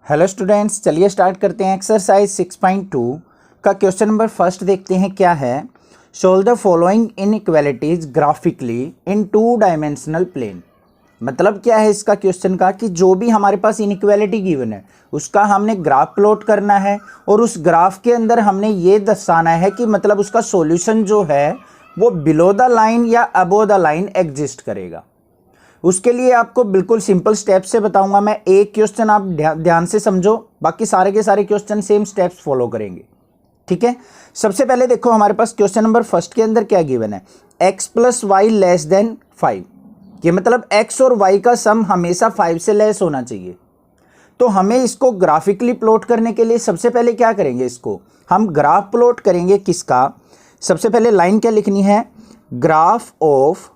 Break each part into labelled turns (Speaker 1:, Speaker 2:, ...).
Speaker 1: Hello students, चलिए start करते हैं। एक्सरसाइज 6.2 का क्वेश्चन नंबर फर्स्ट देखते हैं क्या है। Solve the following inequalities graphically in two dimensional plane. मतलब क्या है इसका क्वेश्चन का कि जो भी हमारे पास इनइक्वालिटी गिवन है उसका हमने ग्राफ प्लॉट करना है और उस ग्राफ के अंदर हमने ये दर्शाना है कि मतलब उसका सॉल्यूशन जो है वो बिलो द लाइन या अबो द लाइन एग्जिस्ट करेगा। उसके लिए आपको बिल्कुल सिंपल स्टेप से बताऊंगा मैं। एक क्वेश्चन आप ध्यान से समझो, बाकी सारे के सारे क्वेश्चन सेम स्टेप्स फॉलो करेंगे, ठीक है। सबसे पहले देखो हमारे पास क्वेश्चन नंबर फर्स्ट के अंदर क्या गिवन है, x plus y less than 5। ये मतलब x और y का सम हमेशा 5 से लेस होना चाहिए। तो हमें इसको ग्राफिकली प्लॉट करने के लिए सबसे पहले क्या करेंगे, इसको हम ग्राफ प्लॉट करेंगे। किसका? सबसे पहले लाइन क्या लिखनी है, graph of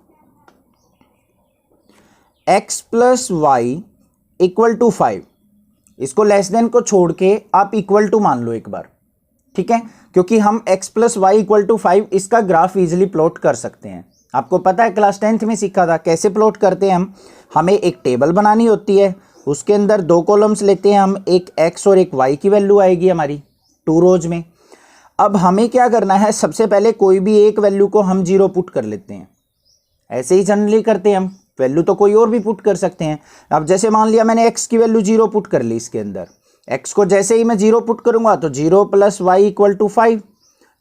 Speaker 1: x plus y equal to 5। इसको लेस देन को छोड़ के आप इक्वल टू मान लो एक बार, ठीक है, क्योंकि हम x plus y equal to 5 इसका ग्राफ इजीली प्लॉट कर सकते हैं। आपको पता है क्लास 10th में सीखा था कैसे प्लॉट करते हैं हम। हमें एक टेबल बनानी होती है, उसके अंदर दो कॉलम्स लेते हैं हम, एक x और एक y की वैल्यू आएगी हमारी 2 रोज में। अब हमें क्या करना है, सबसे पहले कोई भी एक वैल्यू को हम 0 पुट कर लेते हैं। ऐसे ही जनरली करते हैं हम, वैल्यू तो कोई और भी पुट कर सकते हैं। अब जैसे मान लिया मैंने x की वैल्यू 0 पुट कर ली, इसके अंदर x को जैसे ही मैं 0 पुट करूंगा तो 0 प्लस वाई इक्वल टू 5।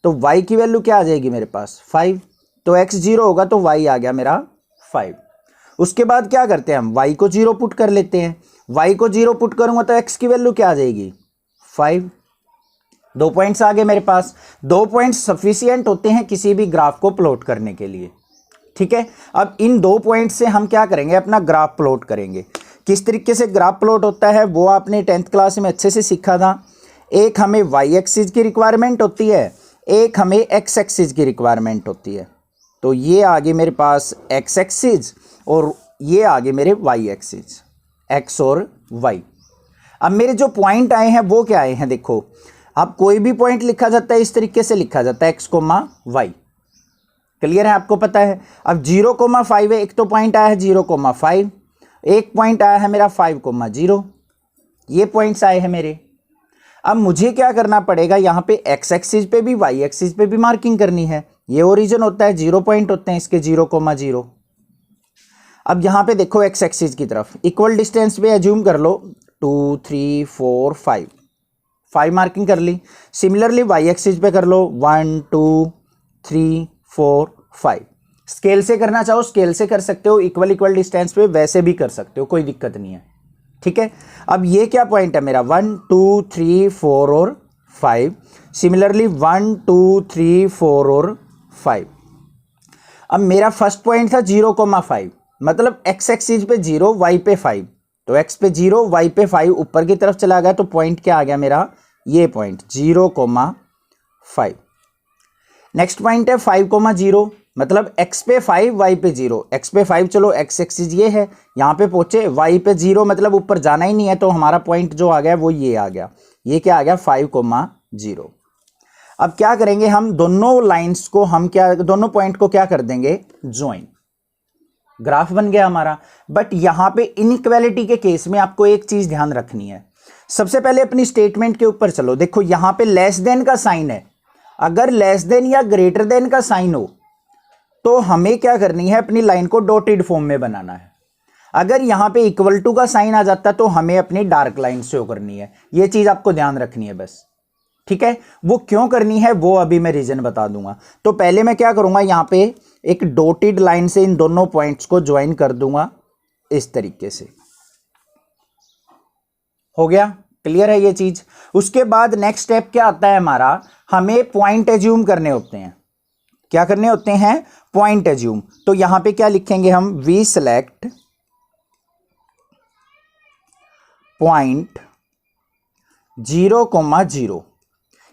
Speaker 1: तो y की वैल्यू क्या आ जाएगी मेरे पास, 5। तो x 0 होगा तो y आ गया मेरा 5। उसके बाद क्या करते हैं हम, y को 0 पुट कर लेते हैं। y को 0 पुट करूंगा तो x की वैल्यू क्या आ जाएगी, 5। 2 पॉइंट्स आ गए मेरे पास। 2 पॉइंट्स सफिशियंट होते हैं किसी भी ग्राफ को प्लॉट करने के लिए, ठीक है। अब इन 2 पॉइंट से हम क्या करेंगे, अपना ग्राफ प्लॉट करेंगे। किस तरीके से ग्राफ प्लॉट होता है वो आपने 10th क्लास में अच्छे से सीखा था। एक हमें वाई एक्सिस की रिक्वायरमेंट होती है, एक हमें एक्स एक्सिस की रिक्वायरमेंट होती है। तो ये आगे मेरे पास एक्स एक्सिस और ये आगे मेरे वाई एक्सिस, एक्स और वाई। अब मेरे जो पॉइंट आए हैं वो क्या आए हैं, देखो अब कोई भी पॉइंट लिखा जाता है इस तरीके से लिखा जाता है, एक्स कोमा वाई। क्लियर है, आपको पता है। अब 0,5 है, एक तो पॉइंट आया है 0,5, एक पॉइंट आया है मेरा 5,0। ये पॉइंट्स आए हैं मेरे। अब मुझे क्या करना पड़ेगा, यहाँ पे एक्स एक्सिस पे भी वाई एक्सिस पे भी मार्किंग करनी है। ये ओरिजिन होता है, 0 पॉइंट होते हैं इसके 0,0। अब यहाँ पे देखो एक्स एक्सिस की तरफ इक्वल डिस्टेंस पे एज्यूम कर लो 2 3 4 5 मार्किंग कर ली। सिमिलरली वाई एक्सिस पे कर लो 1 2 3 4 5। स्केल से करना चाहो स्केल से कर सकते हो, इक्वल इक्वल डिस्टेंस पे वैसे भी कर सकते हो, कोई दिक्कत नहीं है, ठीक है। अब ये क्या पॉइंट है मेरा, 1 2 3 4 और 5। सिमिलरली 1 2 3 4 और 5। अब मेरा फर्स्ट पॉइंट था 0,5, मतलब एक्स एक्सिस पे 0 वाई पे 5। तो एक्स पे 0 वाई पे 5 ऊपर की तरफ चला गया, तो पॉइंट क्या आ गया मेरा, ये पॉइंट 0,5। नेक्स्ट पॉइंट है 5,0, मतलब x पे 5 y पे 0। x पे 5 चलो x एक्सिस ये है, यहाँ पे पहुंचे y पे 0 मतलब ऊपर जाना ही नहीं है, तो हमारा पॉइंट जो आ गया वो ये आ गया। ये क्या आ गया, 5,0। अब क्या करेंगे हम, दोनों लाइंस को हम क्या, दोनों पॉइंट को क्या कर देंगे, ज्वाइन। ग्राफ बन गया हमारा। बट यहां पे इनइक्वालिटी के केस में आपको एक चीज ध्यान रखनी है। सबसे पहले अपनी स्टेटमेंट के ऊपर चलो। देखो यहां पे लेस देन का साइन है, अगर लेस देन या ग्रेटर देन का साइन हो तो हमें क्या करनी है, अपनी लाइन को डॉटेड फॉर्म में बनाना है। अगर यहां पे इक्वल टू का साइन आ जाता तो हमें अपनी डार्क लाइन शो करनी है। यह चीज आपको ध्यान रखनी है बस, ठीक है। वो क्यों करनी है वो अभी मैं रीजन बता दूंगा। तो पहले मैं क्या करूंगा, यहां पे एक डॉटेड लाइन से इन दोनों पॉइंट्स को ज्वाइन कर दूंगा इस तरीके से। हो गया, क्लियर है ये चीज। उसके बाद नेक्स्ट स्टेप क्या आता है हमारा, हमें पॉइंट एज्यूम करने होते हैं। क्या करने होते हैं, पॉइंट एज्यूम। तो यहां पे क्या लिखेंगे हम, वी सिलेक्ट पॉइंट 0,0।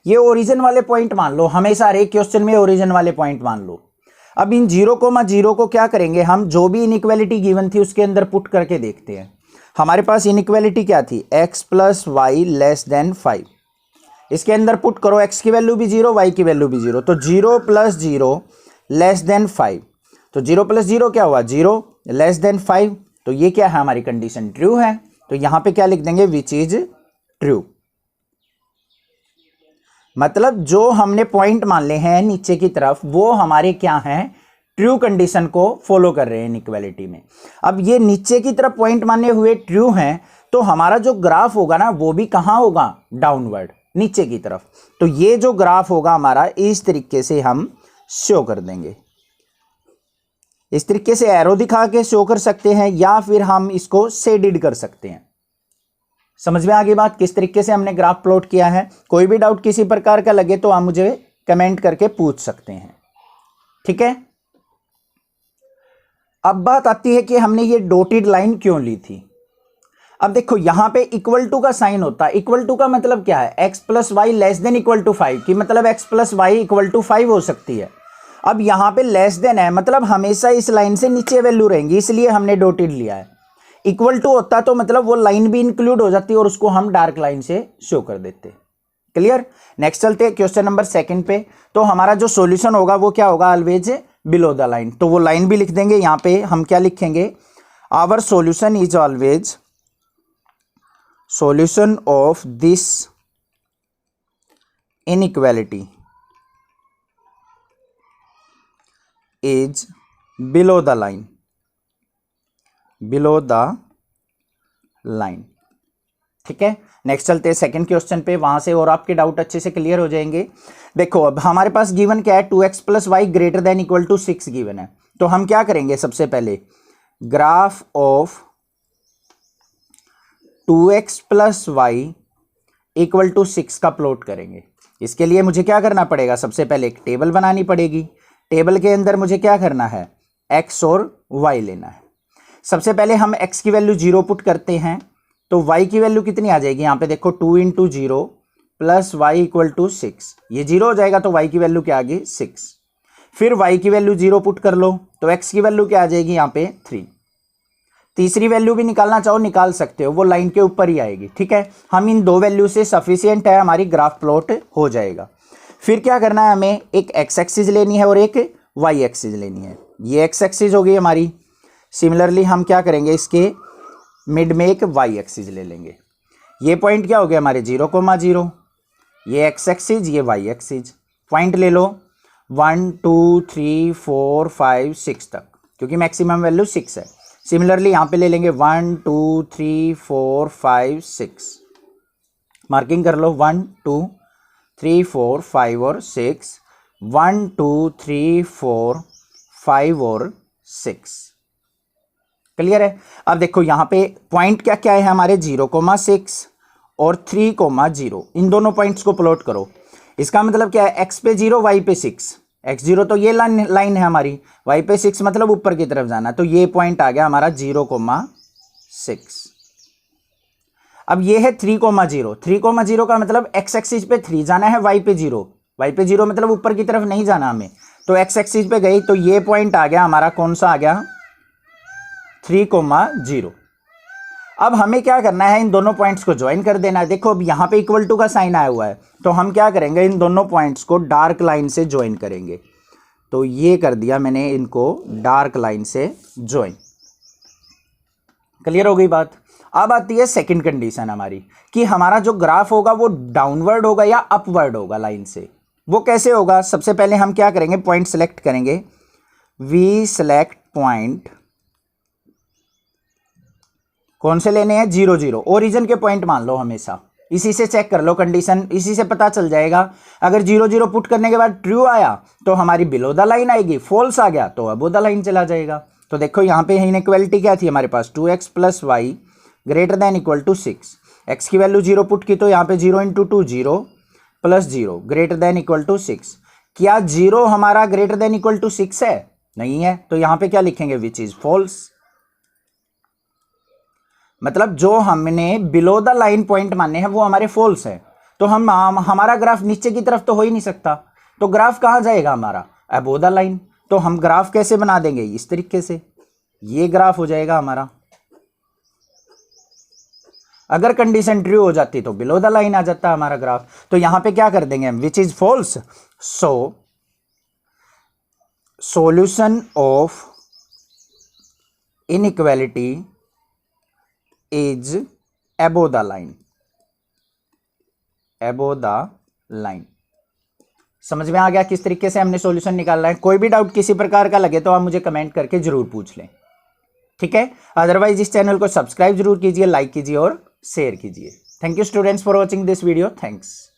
Speaker 1: ये ओरिजिन वाले पॉइंट मान लो, हमेशा हर एक क्वेश्चन में ओरिजिन वाले पॉइंट मान लो। अब इन 0,0 को क्या करेंगे हम, जो भी इनइक्वालिटी गिवन थी उसके अंदर पुट करके देखते हैं। हमारे पास इनइक्वालिटी क्या थी, x plus y less than 5। इसके अंदर पुट करो, x की वैल्यू भी 0 y की वैल्यू भी 0। तो 0 प्लस 0 लेस देन 5। तो 0 प्लस 0 क्या हुआ, 0 लेस देन 5। तो ये क्या है, हमारी कंडीशन ट्रू है। तो यहां पे क्या लिख देंगे, विच इज ट्रू। मतलब जो हमने पॉइंट मान ले हैं नीचे की तरफ वो हमारे क्या हैं, ट्रू कंडीशन को फॉलो कर रहे हैं इनइक्वालिटी में। अब ये नीचे की तरफ पॉइंट माने हुए ट्रू हैं, तो हमारा जो ग्राफ होगा ना वो भी कहां होगा, डाउनवर्ड, नीचे की तरफ। तो ये जो ग्राफ होगा हमारा इस तरीके से हम शो कर देंगे। इस तरीके से एरो दिखा के शो कर सकते हैं या फिर हम इसको शेडेड कर सकते हैं। समझ में आ गई बात, किस तरीके से हमने ग्राफ प्लॉट किया है। कोई भी डाउट किसी प्रकार का लगे तो आप मुझे कमेंट करके पूछ सकते हैं, ठीक है। अब बात आती है कि हमने ये डॉटेड लाइन क्यों ली थी। अब देखो यहां पे इक्वल टू का साइन होता है। इक्वल टू का मतलब क्या है, x plus y less than equal to 5 की मतलब x plus y equal to 5 हो सकती है। अब यहां पे लेस देन है मतलब हमेशा इस लाइन से नीचे वैल्यू रहेंगी, इसलिए हमने डॉटेड लिया है। इक्वल टू होता तो मतलब वो लाइन भी इंक्लूड हो जाती और उसको हम डार्क लाइन से शो कर देते। क्लियर। नेक्स्ट चलते हैं क्वेश्चन नंबर 2 पे। तो हमारा जो सॉल्यूशन होगा वो क्या होगा, ऑलवेज बिलो द लाइन। तो वो लाइन भी लिख देंगे। यहां पे हम क्या लिखेंगे, our solution is always solution of this inequality is below the line, below the line। ठीक है। नेक्स्ट चलते हैं सेकंड क्वेश्चन पे, वहां से और आपके डाउट अच्छे से क्लियर हो जाएंगे। देखो अब हमारे पास गिवन क्या है, 2x plus y greater than equal to 6 given है। तो हम क्या करेंगे, सबसे पहले graph of 2x plus y equal to 6 का प्लॉट करेंगे। इसके लिए मुझे क्या करना पड़ेगा, सबसे पहले एक टेबल बनानी पड़ेगी। टेबल के अंदर मुझे क्या करना है, x और y लेना है। सबसे पहले हम x की वैल्यू 0 पुट करते हैं, तो y की वैल्यू कितनी आ जाएगी, यहाँ पे देखो 2 into 0 plus y equal to 6। ये 0 हो जाएगा तो y की वैल्यू क्या आ गई, 6। फिर y की वैल्यू 0 पुट कर लो तो x की वैल्यू क्या आ जाएगी, यहाँ पे 3। तीसरी वैल्यू भी निकालना चाहो निकाल सकते हो, वो लाइन के ऊपर ही आएगी। ठीक है, हम इन दो वैल्यू से सफिशिएंट है, हमारी ग्राफ प्लॉट हो जाएगा। फिर क्या करना है, हमें एक एक्स एक्सिस लेनी है और एक वाई एक्सिस लेनी है। ये एक्स एक्सिस हो गई हमारी। सिमिलरली हम क्या करेंगे, इसके मिड में एक वाई एक्सिस ले लेंगे। ये पॉइंट क्या हो गया हमारे 0,0, ये एक्स एक्सिस ये वाई एक्सिस। पॉइंट ले लो 1 2 3 4 5 6 तक, क्योंकि मैक्सिमम वैल्यू 6 है। सिमिलरली यहां पे ले लेंगे 1 2 3 4 5 6। मार्किंग कर लो 1 2 3 4 5 और 6, 1 2 3 4 5 और 6। क्लियर है। अब देखो यहां पे पॉइंट क्या क्या है हमारे, 0,6 और 3,0। इन दोनों पॉइंट्स को प्लॉट करो। इसका मतलब क्या है, x पे 0 y पे 6। x0 तो ये लाइन है हमारी, y पे 6 मतलब ऊपर की तरफ जाना, तो ये पॉइंट आ गया हमारा 0,6। अब ये है 3,0। 3,0 का मतलब x एक्सिस पे 3 जाना है, y पे 0। y पे 0 मतलब ऊपर की तरफ नहीं जाना हमें, तो x एक्सिस पे गई, तो ये पॉइंट आ गया हमारा, कौन सा आ गया, 3,0। अब हमें क्या करना है, इन दोनों पॉइंट्स को ज्वाइन कर देना है। देखो अब यहां पे इक्वल टू का साइन आया हुआ है, तो हम क्या करेंगे, इन दोनों पॉइंट्स को डार्क लाइन से ज्वाइन करेंगे। तो ये कर दिया मैंने, इनको डार्क लाइन से ज्वाइन। क्लियर हो गई बात। अब आती है सेकंड कंडीशन हमारी, कि हमारा जो ग्राफ होगा वो डाउनवर्ड होगा या अपवर्ड होगा लाइन से। वो कैसे होगा, सबसे पहले हम क्या करेंगे, पॉइंट सेलेक्ट करेंगे। वी सेलेक्ट पॉइंट, कौन से लेने हैं, 0 0। ओरिजिन के पॉइंट मान लो हमेशा, इसी से चेक कर लो कंडीशन, इसी से पता चल जाएगा। अगर 0 0 पुट करने के बाद ट्रू आया तो हमारी बिलो द लाइन आएगी, फॉल्स आ गया तो अबो द लाइन चला जाएगा। तो देखो यहाँ पे इनइक्वालिटी क्या थी हमारे पास, 2x plus y greater than equal to 6। X की वैल्यू 0 पुट की तो यहाँ पे 0 into 2 0 plus 0 greater than equal to 6। क्या 0 हमारा ग्रेटर देन इक्वल टू 6 है, नहीं है, तो यहाँ पे क्या लिखेंगे, विच इज फॉल्स। मतलब जो हमने बिलो द लाइन पॉइंट माने हैं वो हमारे फॉल्स है, तो हमारा ग्राफ नीचे की तरफ तो हो ही नहीं सकता। तो ग्राफ कहां जाएगा हमारा, अबो द लाइन। तो हम ग्राफ कैसे बना देंगे, इस तरीके से, ये ग्राफ हो जाएगा हमारा। अगर कंडीशन ट्रू हो जाती तो बिलो द लाइन आ जाता हमारा ग्राफ। तो यहां पे क्या कर देंगे हम, which is false. So solution of inequality is above the line. Above the line. समझ में आ गया किस तरीके से हमने सॉल्यूशन निकालना है? कोई भी डाउट किसी प्रकार का लगे तो आप मुझे कमेंट करके जरूर पूछ लें, ठीक है। अदरवाइज इस चैनल को सब्सक्राइब जरूर कीजिए, लाइक कीजिए और शेयर कीजिए। Thank you students for watching this video. Thanks.